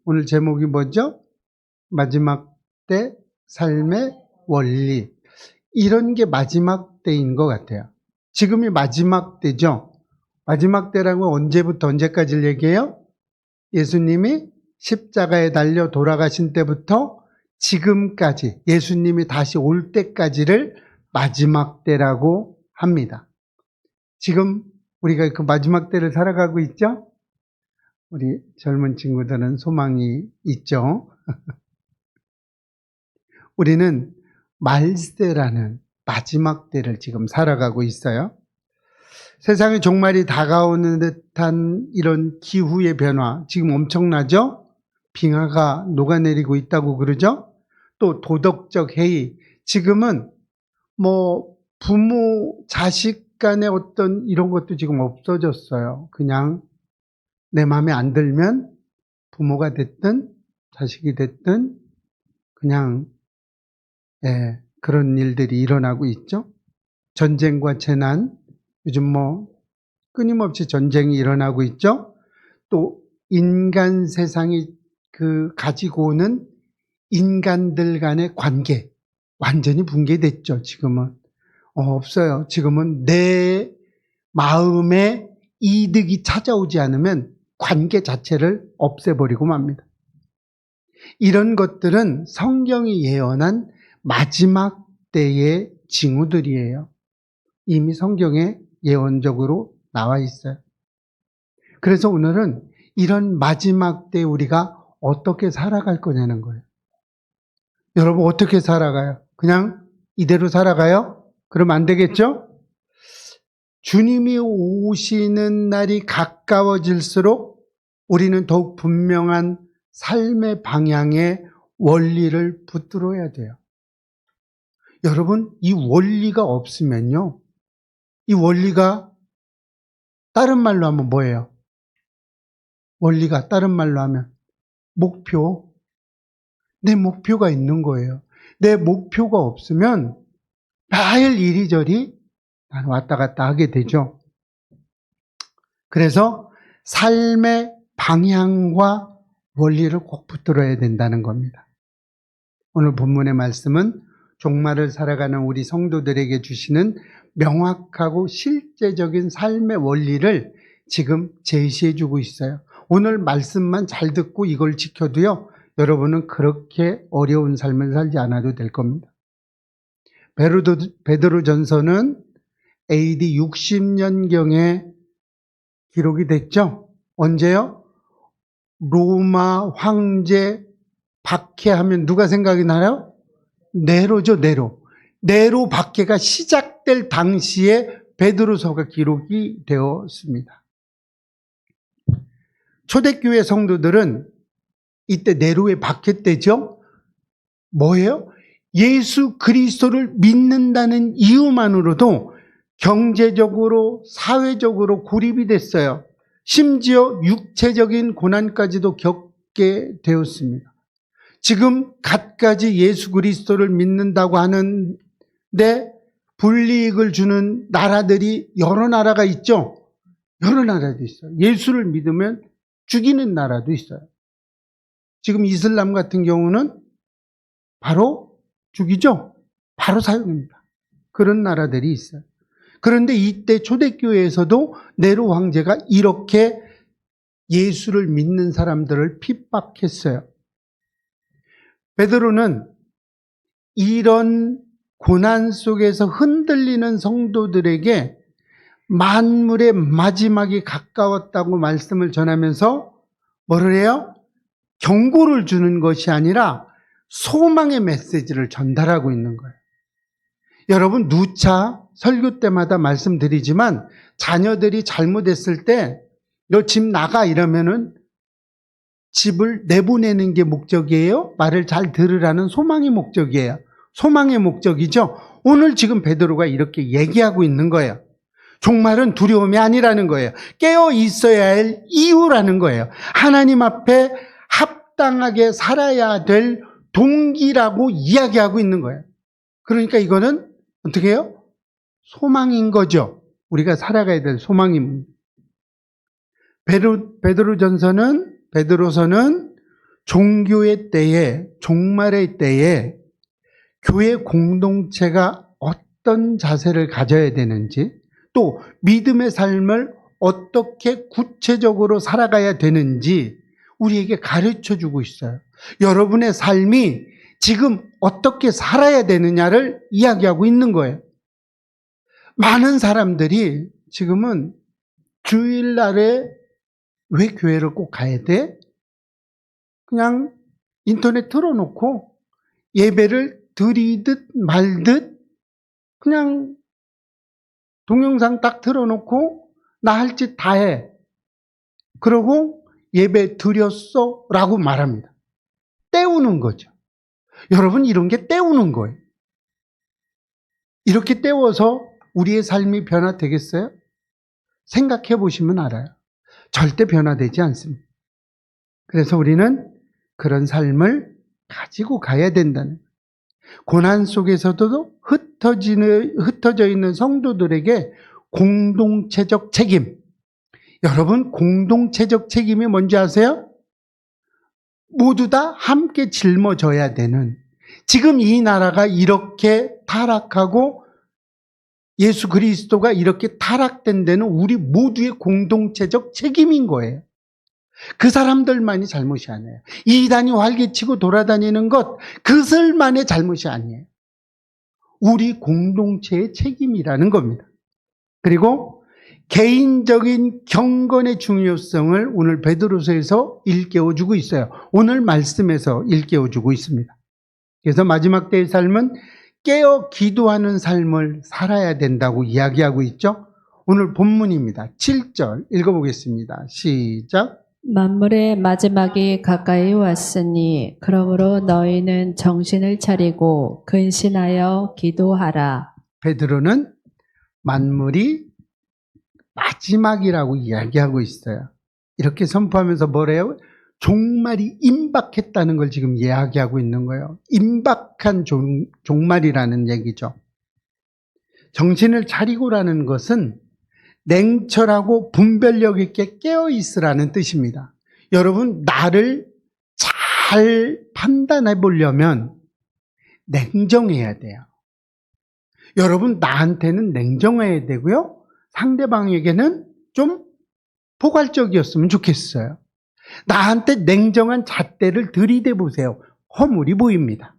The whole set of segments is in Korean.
오늘 제목이 뭐죠? 마지막 때 삶의 원리. 이런 게 마지막 때인 것 같아요. 지금이 마지막 때죠. 마지막 때라고 언제부터 언제까지를 얘기해요? 예수님이 십자가에 달려 돌아가신 때부터 지금까지, 예수님이 다시 올 때까지를 마지막 때라고 합니다. 지금 우리가 그 마지막 때를 살아가고 있죠? 우리 젊은 친구들은 소망이 있죠? 우리는 말세라는 마지막 때를 지금 살아가고 있어요. 세상의 종말이 다가오는 듯한 이런 기후의 변화, 지금 엄청나죠? 빙하가 녹아내리고 있다고 그러죠? 또 도덕적 해이, 지금은 부모, 자식 간의 어떤 이런 것도 지금 없어졌어요. 그냥 내 마음에 안 들면 부모가 됐든 자식이 됐든 그냥 그런 일들이 일어나고 있죠. 전쟁과 재난, 요즘 끊임없이 전쟁이 일어나고 있죠. 또 인간 세상이 가지고 오는 인간들 간의 관계 완전히 붕괴됐죠. 지금은 없어요. 지금은 내 마음에 이득이 찾아오지 않으면 관계 자체를 없애버리고 맙니다. 이런 것들은 성경이 예언한 마지막 때의 징후들이에요. 이미 성경에 예언적으로 나와 있어요. 그래서 오늘은 이런 마지막 때 우리가 어떻게 살아갈 거냐는 거예요. 여러분 어떻게 살아가요? 그냥 이대로 살아가요? 그러면 안 되겠죠? 주님이 오시는 날이 가까워질수록 우리는 더욱 분명한 삶의 방향의 원리를 붙들어야 돼요. 여러분, 이 원리가 없으면요, 이 원리가 다른 말로 하면 뭐예요? 원리가 다른 말로 하면 목표. 내 목표가 있는 거예요. 내 목표가 없으면 매일 이리저리 나는 왔다 갔다 하게 되죠. 그래서 삶의 방향과 원리를 꼭 붙들어야 된다는 겁니다. 오늘 본문의 말씀은 종말을 살아가는 우리 성도들에게 주시는 명확하고 실제적인 삶의 원리를 지금 제시해 주고 있어요. 오늘 말씀만 잘 듣고 이걸 지켜도요, 여러분은 그렇게 어려운 삶을 살지 않아도 될 겁니다. 베드로전서는 AD 60년경에 기록이 됐죠? 언제요? 로마 황제 박해하면 누가 생각이 나요? 네로죠, 네로. 네로 박해가 시작될 당시에 베드로서가 기록이 되었습니다. 초대교회 성도들은 이때 네로의 박해 때죠? 뭐예요? 예수 그리스도를 믿는다는 이유만으로도 경제적으로, 사회적으로 고립이 됐어요. 심지어 육체적인 고난까지도 겪게 되었습니다. 지금 갖가지 예수 그리스도를 믿는다고 하는데 불이익을 주는 나라들이 여러 나라가 있죠. 여러 나라도 있어요. 예수를 믿으면 죽이는 나라도 있어요. 지금 이슬람 같은 경우는 바로 죽이죠. 바로 사용합니다. 그런 나라들이 있어요. 그런데 이때 초대교회에서도 네로 황제가 이렇게 예수를 믿는 사람들을 핍박했어요. 베드로는 이런 고난 속에서 흔들리는 성도들에게 만물의 마지막이 가까웠다고 말씀을 전하면서 뭐를 해요? 경고를 주는 것이 아니라 소망의 메시지를 전달하고 있는 거예요. 여러분, 누차 설교 때마다 말씀드리지만 자녀들이 잘못했을 때 너 집 나가 이러면은 집을 내보내는 게 목적이에요? 말을 잘 들으라는 소망의 목적이에요. 소망의 목적이죠. 오늘 지금 베드로가 이렇게 얘기하고 있는 거예요. 종말은 두려움이 아니라는 거예요. 깨어 있어야 할 이유라는 거예요. 하나님 앞에 합당하게 살아야 될 동기라고 이야기하고 있는 거예요. 그러니까 이거는 어떻게 해요? 소망인 거죠. 우리가 살아가야 될 소망입니다. 베드로서는 종교의 때에, 종말의 때에 교회 공동체가 어떤 자세를 가져야 되는지, 또 믿음의 삶을 어떻게 구체적으로 살아가야 되는지 우리에게 가르쳐 주고 있어요. 여러분의 삶이 지금 어떻게 살아야 되느냐를 이야기하고 있는 거예요. 많은 사람들이 지금은 주일날에 왜 교회를 꼭 가야 돼? 그냥 인터넷 틀어놓고 예배를 드리듯 말듯 그냥 동영상 딱 틀어놓고 나 할 짓 다 해. 그러고 예배 드렸어 라고 말합니다. 때우는 거죠. 여러분, 이런 게 때우는 거예요. 이렇게 때워서 우리의 삶이 변화되겠어요? 생각해 보시면 알아요. 절대 변화되지 않습니다. 그래서 우리는 그런 삶을 가지고 가야 된다는, 고난 속에서도 흩어져 있는 성도들에게 공동체적 책임. 여러분, 공동체적 책임이 뭔지 아세요? 모두 다 함께 짊어져야 되는, 지금 이 나라가 이렇게 타락하고 예수 그리스도가 이렇게 타락된 데는 우리 모두의 공동체적 책임인 거예요. 그 사람들만이 잘못이 아니에요. 이단이 활개치고 돌아다니는 것, 그들만의 잘못이 아니에요. 우리 공동체의 책임이라는 겁니다. 그리고 개인적인 경건의 중요성을 오늘 베드로서에서 일깨워주고 있어요. 오늘 말씀에서 일깨워주고 있습니다. 그래서 마지막 때의 삶은 깨어 기도하는 삶을 살아야 된다고 이야기하고 있죠. 오늘 본문입니다. 7절 읽어보겠습니다. 시작. 만물의 마지막이 가까이 왔으니 그러므로 너희는 정신을 차리고 근신하여 기도하라. 베드로는 만물이 마지막이라고 이야기하고 있어요. 이렇게 선포하면서 뭐래요? 종말이 임박했다는 걸 지금 이야기하고 있는 거예요. 임박한 종말이라는 얘기죠. 정신을 차리고라는 것은 냉철하고 분별력 있게 깨어 있으라는 뜻입니다. 여러분, 나를 잘 판단해 보려면 냉정해야 돼요. 여러분, 나한테는 냉정해야 되고요. 상대방에게는 좀 포괄적이었으면 좋겠어요. 나한테 냉정한 잣대를 들이대 보세요. 허물이 보입니다.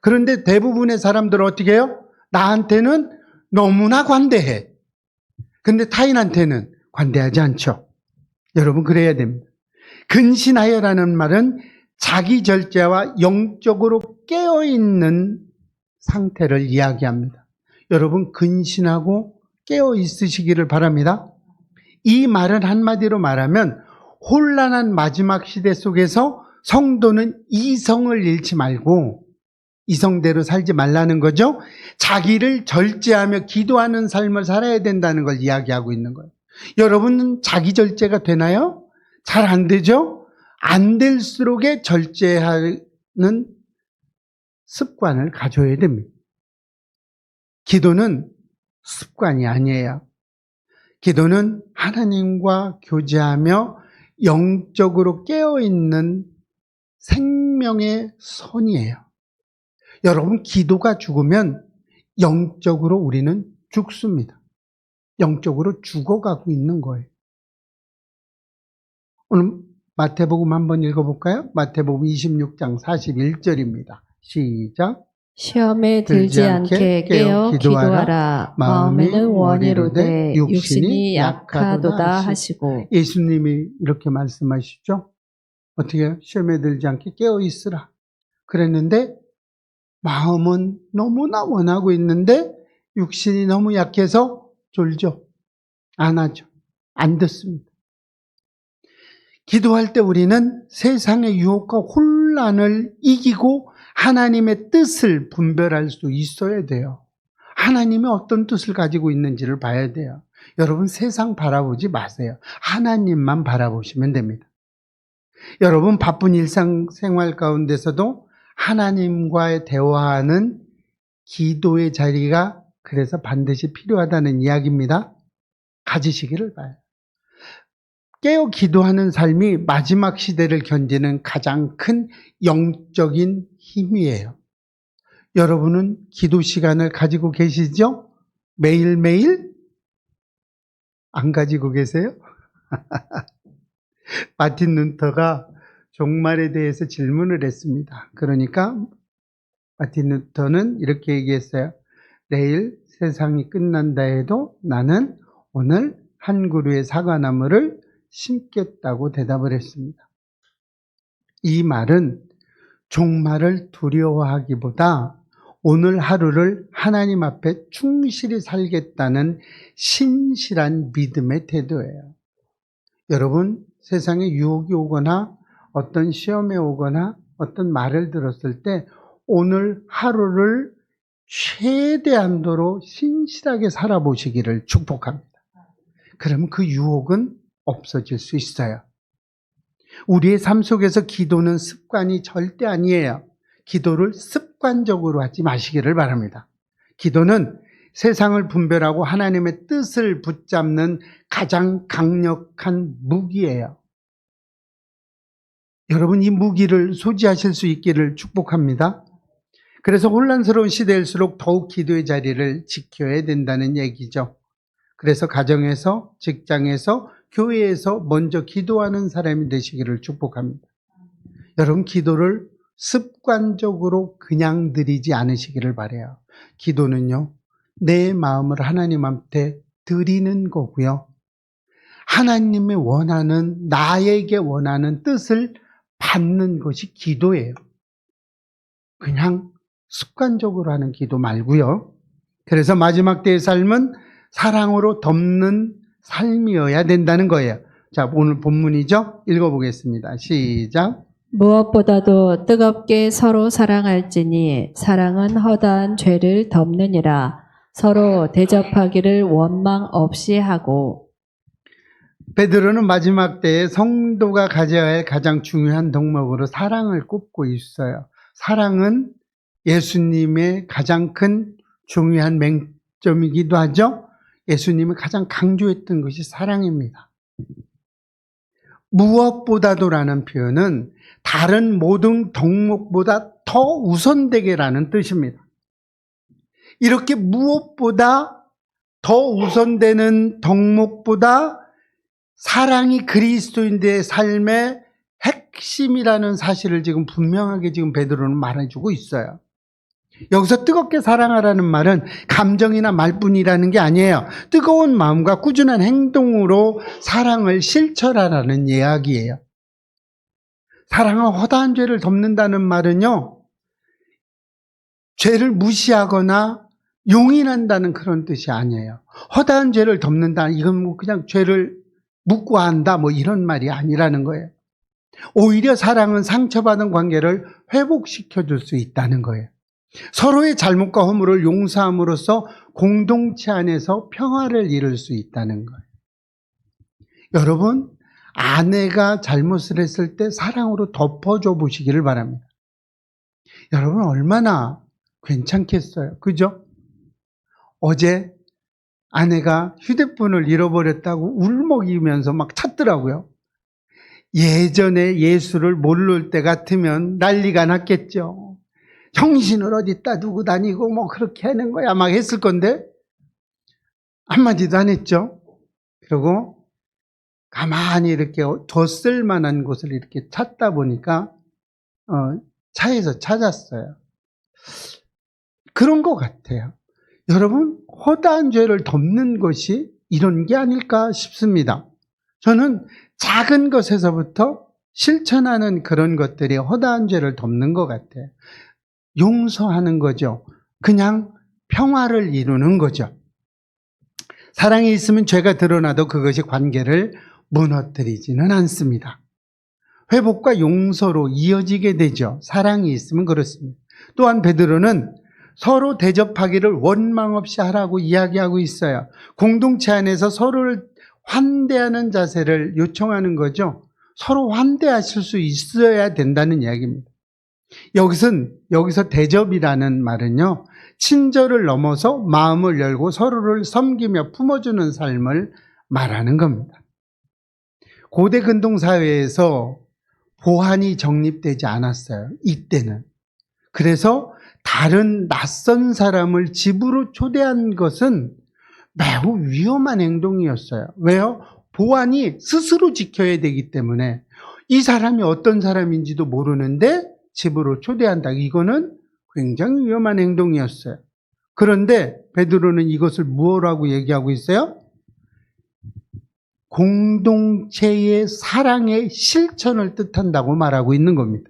그런데 대부분의 사람들은 어떻게 해요? 나한테는 너무나 관대해. 근데 타인한테는 관대하지 않죠. 여러분, 그래야 됩니다. 근신하여라는 말은 자기 절제와 영적으로 깨어있는 상태를 이야기합니다. 여러분, 근신하고 깨어 있으시기를 바랍니다. 이 말은 한마디로 말하면 혼란한 마지막 시대 속에서 성도는 이성을 잃지 말고 이성대로 살지 말라는 거죠. 자기를 절제하며 기도하는 삶을 살아야 된다는 걸 이야기하고 있는 거예요. 여러분은 자기 절제가 되나요? 잘 안 되죠? 안 될수록에 절제하는 습관을 가져야 됩니다. 기도는 습관이 아니에요. 기도는 하나님과 교제하며 영적으로 깨어있는 생명의 선이에요. 여러분, 기도가 죽으면 영적으로 우리는 죽습니다. 영적으로 죽어가고 있는 거예요. 오늘 마태복음 한번 읽어볼까요? 마태복음 26장 41절입니다. 시작. 시험에 들지 않게 깨어 기도하라. 마음에는 원이로되 육신이 약하도다 하시고. 예수님이 이렇게 말씀하시죠. 어떻게 시험에 들지 않게 깨어 있으라 그랬는데 마음은 너무나 원하고 있는데 육신이 너무 약해서 졸죠. 안 하죠. 안 듣습니다. 기도할 때 우리는 세상의 유혹과 혼란을 이기고 하나님의 뜻을 분별할 수 있어야 돼요. 하나님이 어떤 뜻을 가지고 있는지를 봐야 돼요. 여러분, 세상 바라보지 마세요. 하나님만 바라보시면 됩니다. 여러분, 바쁜 일상생활 가운데서도 하나님과의 대화하는 기도의 자리가 그래서 반드시 필요하다는 이야기입니다. 가지시기를 바라요. 깨어 기도하는 삶이 마지막 시대를 견디는 가장 큰 영적인 힘이에요. 여러분은 기도 시간을 가지고 계시죠? 매일매일? 안 가지고 계세요? 마틴 루터가 종말에 대해서 질문을 했습니다. 그러니까 마틴 루터는 이렇게 얘기했어요. 내일 세상이 끝난다 해도 나는 오늘 한 그루의 사과나무를 심겠다고 대답을 했습니다. 이 말은 종말을 두려워하기보다 오늘 하루를 하나님 앞에 충실히 살겠다는 신실한 믿음의 태도예요. 여러분, 세상에 유혹이 오거나 어떤 시험에 오거나 어떤 말을 들었을 때 오늘 하루를 최대한도로 신실하게 살아보시기를 축복합니다. 그러면 그 유혹은 없어질 수 있어요. 우리의 삶 속에서 기도는 습관이 절대 아니에요. 기도를 습관적으로 하지 마시기를 바랍니다. 기도는 세상을 분별하고 하나님의 뜻을 붙잡는 가장 강력한 무기예요. 여러분, 이 무기를 소지하실 수 있기를 축복합니다. 그래서 혼란스러운 시대일수록 더욱 기도의 자리를 지켜야 된다는 얘기죠. 그래서 가정에서, 직장에서, 교회에서 먼저 기도하는 사람이 되시기를 축복합니다. 여러분, 기도를 습관적으로 그냥 드리지 않으시기를 바라요. 기도는요, 내 마음을 하나님한테 드리는 거고요. 하나님의 원하는, 나에게 원하는 뜻을 받는 것이 기도예요. 그냥 습관적으로 하는 기도 말고요. 그래서 마지막 때의 삶은 사랑으로 덮는 삶이어야 된다는 거예요. 자, 오늘 본문이죠? 읽어보겠습니다. 시작. 무엇보다도 뜨겁게 서로 사랑할지니 사랑은 허다한 죄를 덮느니라. 서로 대접하기를 원망 없이 하고. 베드로는 마지막 때에 성도가 가져야 할 가장 중요한 덕목으로 사랑을 꼽고 있어요. 사랑은 예수님의 가장 큰 중요한 맹점이기도 하죠. 예수님이 가장 강조했던 것이 사랑입니다. 무엇보다도라는 표현은 다른 모든 덕목보다 더 우선되게라는 뜻입니다. 이렇게 무엇보다 더 우선되는 덕목보다 사랑이 그리스도인들의 삶의 핵심이라는 사실을 지금 분명하게 지금 베드로는 말해주고 있어요. 여기서 뜨겁게 사랑하라는 말은 감정이나 말뿐이라는 게 아니에요. 뜨거운 마음과 꾸준한 행동으로 사랑을 실천하라는 이야기예요. 사랑은 허다한 죄를 덮는다는 말은요, 죄를 무시하거나 용인한다는 그런 뜻이 아니에요. 허다한 죄를 덮는다, 이건 뭐 그냥 죄를 묵과한다, 뭐 이런 말이 아니라는 거예요. 오히려 사랑은 상처받은 관계를 회복시켜 줄 수 있다는 거예요. 서로의 잘못과 허물을 용서함으로써 공동체 안에서 평화를 이룰 수 있다는 거예요. 여러분, 아내가 잘못을 했을 때 사랑으로 덮어줘 보시기를 바랍니다. 여러분, 얼마나 괜찮겠어요. 그죠? 어제 아내가 휴대폰을 잃어버렸다고 울먹이면서 막 찾더라고요. 예전에 예수를 모를 때 같으면 난리가 났겠죠. 정신을 어디다 두고 다니고 뭐 그렇게 하는 거야 막 했을 건데 한마디도 안 했죠. 그리고 가만히 이렇게 뒀을 만한 곳을 이렇게 찾다 보니까 차에서 찾았어요. 그런 것 같아요. 여러분, 허다한 죄를 덮는 것이 이런 게 아닐까 싶습니다. 저는 작은 것에서부터 실천하는 그런 것들이 허다한 죄를 덮는 것 같아요. 용서하는 거죠. 그냥 평화를 이루는 거죠. 사랑이 있으면 죄가 드러나도 그것이 관계를 무너뜨리지는 않습니다. 회복과 용서로 이어지게 되죠. 사랑이 있으면 그렇습니다. 또한 베드로는 서로 대접하기를 원망 없이 하라고 이야기하고 있어요. 공동체 안에서 서로를 환대하는 자세를 요청하는 거죠. 서로 환대하실 수 있어야 된다는 이야기입니다. 여기서 대접이라는 말은요, 친절을 넘어서 마음을 열고 서로를 섬기며 품어주는 삶을 말하는 겁니다. 고대 근동 사회에서 보안이 정립되지 않았어요. 이때는. 그래서 다른 낯선 사람을 집으로 초대한 것은 매우 위험한 행동이었어요. 왜요? 보안이 스스로 지켜야 되기 때문에 이 사람이 어떤 사람인지도 모르는데 집으로 초대한다. 이거는 굉장히 위험한 행동이었어요. 그런데 베드로는 이것을 무엇라고 얘기하고 있어요? 공동체의 사랑의 실천을 뜻한다고 말하고 있는 겁니다.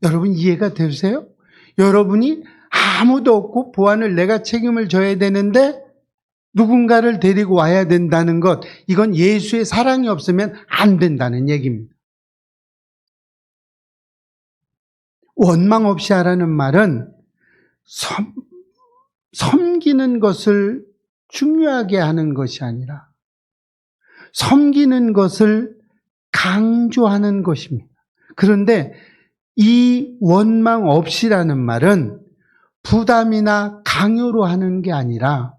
여러분 이해가 되세요? 여러분이 아무도 없고 보안을 내가 책임을 져야 되는데 누군가를 데리고 와야 된다는 것, 이건 예수의 사랑이 없으면 안 된다는 얘기입니다. 원망 없이 하라는 말은 섬기는 것을 중요하게 하는 것이 아니라 섬기는 것을 강조하는 것입니다. 그런데 이 원망 없이라는 말은 부담이나 강요로 하는 게 아니라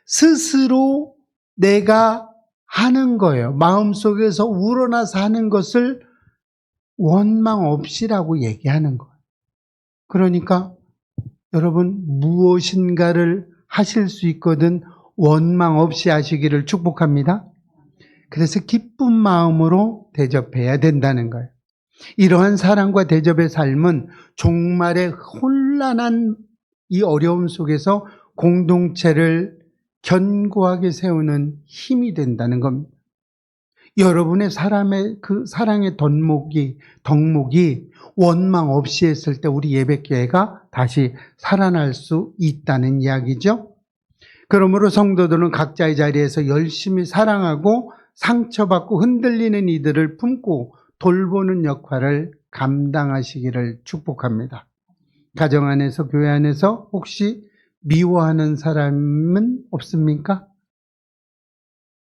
스스로 내가 하는 거예요. 마음속에서 우러나서 하는 것을 원망 없이라고 얘기하는 거예요. 그러니까 여러분 무엇인가를 하실 수 있거든 원망 없이 하시기를 축복합니다. 그래서 기쁜 마음으로 대접해야 된다는 거예요. 이러한 사랑과 대접의 삶은 종말의 혼란한 이 어려움 속에서 공동체를 견고하게 세우는 힘이 된다는 겁니다. 여러분의 그 사랑의 덕목이 원망 없이 했을 때 우리 예배교회가 다시 살아날 수 있다는 이야기죠. 그러므로 성도들은 각자의 자리에서 열심히 사랑하고 상처받고 흔들리는 이들을 품고 돌보는 역할을 감당하시기를 축복합니다. 가정 안에서, 교회 안에서 혹시 미워하는 사람은 없습니까?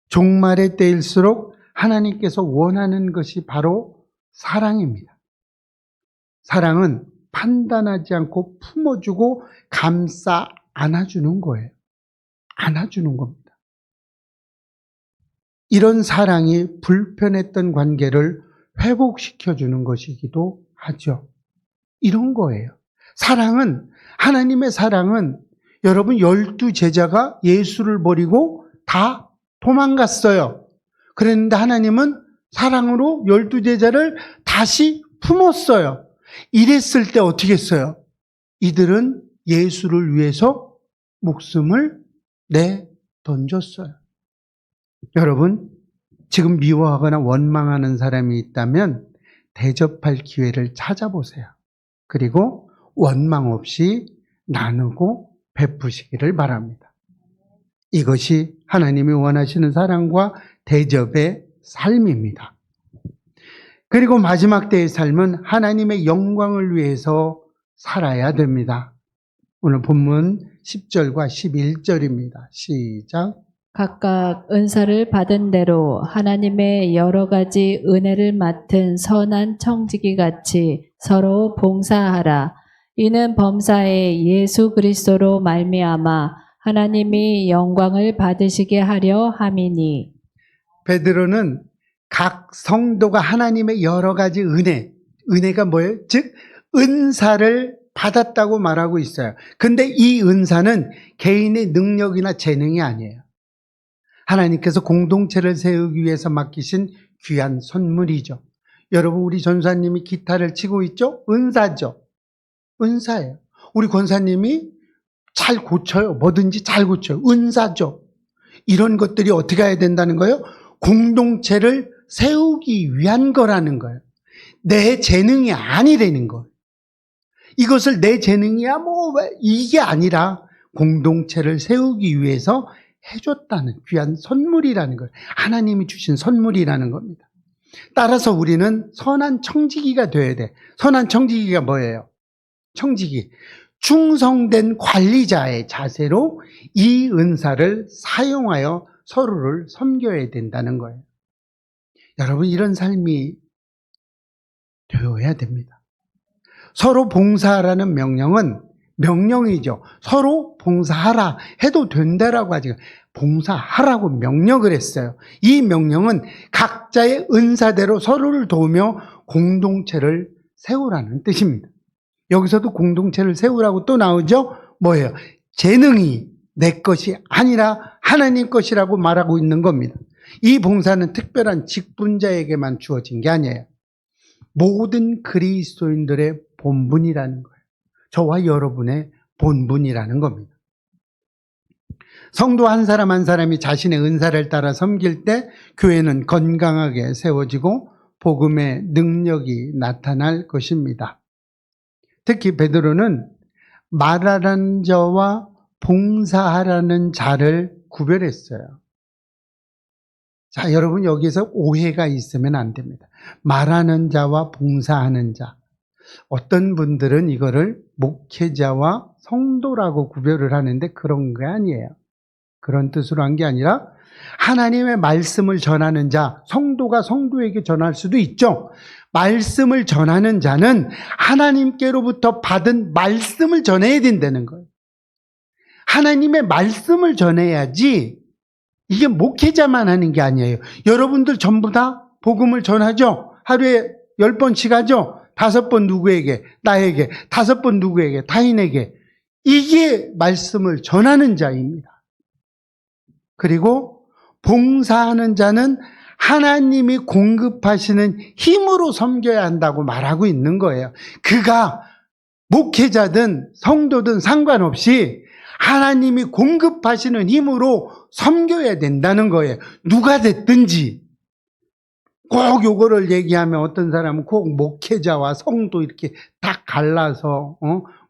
종말의 때일수록 하나님께서 원하는 것이 바로 사랑입니다. 사랑은 판단하지 않고 품어주고 감싸 안아주는 거예요. 안아주는 겁니다. 이런 사랑이 불편했던 관계를 회복시켜주는 것이기도 하죠. 이런 거예요. 하나님의 사랑은 여러분 12제자가 예수를 버리고 다 도망갔어요. 그랬는데 하나님은 사랑으로 12제자를 다시 품었어요. 이랬을 때 어떻게 했어요? 이들은 예수를 위해서 목숨을 내던졌어요. 여러분, 지금 미워하거나 원망하는 사람이 있다면 대접할 기회를 찾아보세요. 그리고 원망 없이 나누고 베푸시기를 바랍니다. 이것이 하나님이 원하시는 사랑과 대접의 삶입니다. 그리고 마지막 때의 삶은 하나님의 영광을 위해서 살아야 됩니다. 오늘 본문 10절과 11절입니다. 시작. 각각 은사를 받은 대로 하나님의 여러 가지 은혜를 맡은 선한 청지기 같이 서로 봉사하라. 이는 범사에 예수 그리스도로 말미암아 하나님이 영광을 받으시게 하려 함이니. 베드로는 각 성도가 하나님의 여러 가지 은혜가 뭐예요? 즉 은사를 받았다고 말하고 있어요. 근데 이 은사는 개인의 능력이나 재능이 아니에요. 하나님께서 공동체를 세우기 위해서 맡기신 귀한 선물이죠. 여러분, 우리 전사님이 기타를 치고 있죠? 은사죠. 은사예요. 우리 권사님이 잘 고쳐요. 뭐든지 잘 고쳐요. 은사죠. 이런 것들이 어떻게 해야 된다는 거예요? 공동체를 세우기 위한 거라는 거예요. 내 재능이 아니라는 거예요. 이것을 내 재능이야 이게 아니라 공동체를 세우기 위해서 해줬다는 귀한 선물이라는 거예요. 하나님이 주신 선물이라는 겁니다. 따라서 우리는 선한 청지기가 돼야 돼. 선한 청지기가 뭐예요? 청지기. 충성된 관리자의 자세로 이 은사를 사용하여 서로를 섬겨야 된다는 거예요. 여러분, 이런 삶이 되어야 됩니다. 서로 봉사하라는 명령은 명령이죠. 서로 봉사하라 해도 된다라고 하지. 봉사하라고 명령을 했어요. 이 명령은 각자의 은사대로 서로를 도우며 공동체를 세우라는 뜻입니다. 여기서도 공동체를 세우라고 또 나오죠. 뭐예요? 재능이 내 것이 아니라 하나님 것이라고 말하고 있는 겁니다. 이 봉사는 특별한 직분자에게만 주어진 게 아니에요. 모든 그리스도인들의 본분이라는 거예요. 저와 여러분의 본분이라는 겁니다. 성도 한 사람 한 사람이 자신의 은사를 따라 섬길 때 교회는 건강하게 세워지고 복음의 능력이 나타날 것입니다. 특히 베드로는 말하라는 자와 봉사하라는 자를 구별했어요. 자, 여러분 여기서 오해가 있으면 안 됩니다. 말하는 자와 봉사하는 자. 어떤 분들은 이거를 목회자와 성도라고 구별을 하는데 그런 게 아니에요. 그런 뜻으로 한 게 아니라 하나님의 말씀을 전하는 자, 성도가 성도에게 전할 수도 있죠. 말씀을 전하는 자는 하나님께로부터 받은 말씀을 전해야 된다는 거예요. 하나님의 말씀을 전해야지 이게 목회자만 하는 게 아니에요. 여러분들 전부 다 복음을 전하죠. 하루에 10번씩 하죠. 5번 누구에게, 나에게, 5번 누구에게, 타인에게. 이게 말씀을 전하는 자입니다. 그리고 봉사하는 자는 하나님이 공급하시는 힘으로 섬겨야 한다고 말하고 있는 거예요. 그가 목회자든 성도든 상관없이 하나님이 공급하시는 힘으로 섬겨야 된다는 거예요. 누가 됐든지. 꼭 요거를 얘기하면 어떤 사람은 꼭 목회자와 성도 이렇게 딱 갈라서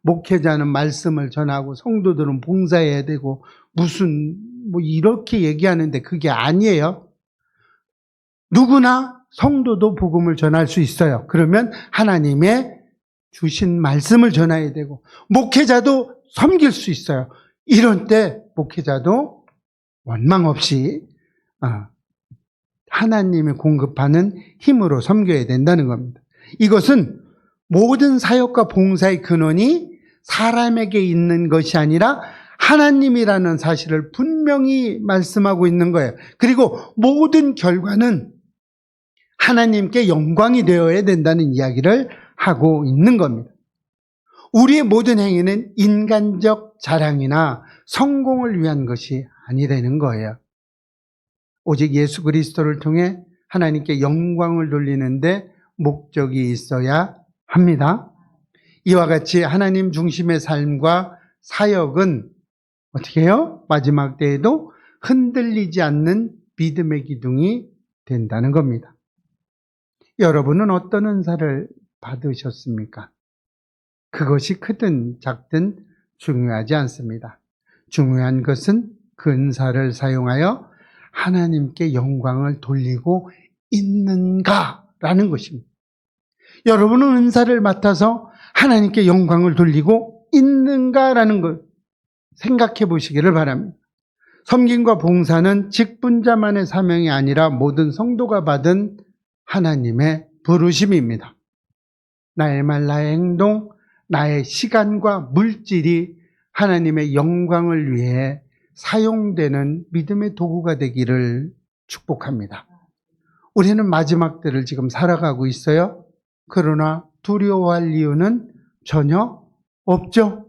목회자는 말씀을 전하고 성도들은 봉사해야 되고 무슨 뭐 이렇게 얘기하는데 그게 아니에요. 누구나 성도도 복음을 전할 수 있어요. 그러면 하나님의 주신 말씀을 전해야 되고 목회자도 섬길 수 있어요. 이런 때 목회자도 원망 없이 하나님이 공급하는 힘으로 섬겨야 된다는 겁니다. 이것은 모든 사역과 봉사의 근원이 사람에게 있는 것이 아니라 하나님이라는 사실을 분명히 말씀하고 있는 거예요. 그리고 모든 결과는 하나님께 영광이 되어야 된다는 이야기를 하고 있는 겁니다. 우리의 모든 행위는 인간적 자랑이나 성공을 위한 것이 아니라는 거예요. 오직 예수 그리스도를 통해 하나님께 영광을 돌리는데 목적이 있어야 합니다. 이와 같이 하나님 중심의 삶과 사역은 어떻게 해요? 마지막 때에도 흔들리지 않는 믿음의 기둥이 된다는 겁니다. 여러분은 어떤 은사를 받으셨습니까? 그것이 크든 작든 중요하지 않습니다. 중요한 것은 그 은사를 사용하여 하나님께 영광을 돌리고 있는가라는 것입니다. 여러분은 은사를 맡아서 하나님께 영광을 돌리고 있는가라는 걸 생각해 보시기를 바랍니다. 섬김과 봉사는 직분자만의 사명이 아니라 모든 성도가 받은 하나님의 부르심입니다. 나의 말, 나의 행동, 나의 시간과 물질이 하나님의 영광을 위해 사용되는 믿음의 도구가 되기를 축복합니다. 우리는 마지막 때를 지금 살아가고 있어요. 그러나 두려워할 이유는 전혀 없죠.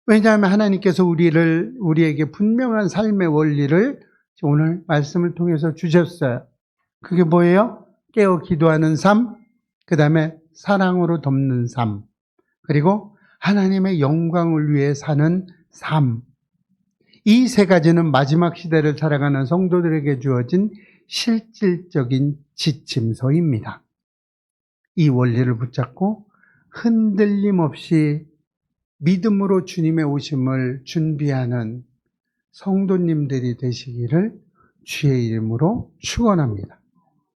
왜냐하면 하나님께서 우리에게 분명한 삶의 원리를 오늘 말씀을 통해서 주셨어요. 그게 뭐예요? 깨어 기도하는 삶, 그 다음에 사랑으로 돕는 삶, 그리고 하나님의 영광을 위해 사는 삶. 이 세 가지는 마지막 시대를 살아가는 성도들에게 주어진 실질적인 지침서입니다. 이 원리를 붙잡고 흔들림 없이 믿음으로 주님의 오심을 준비하는 성도님들이 되시기를 주의 이름으로 축원합니다.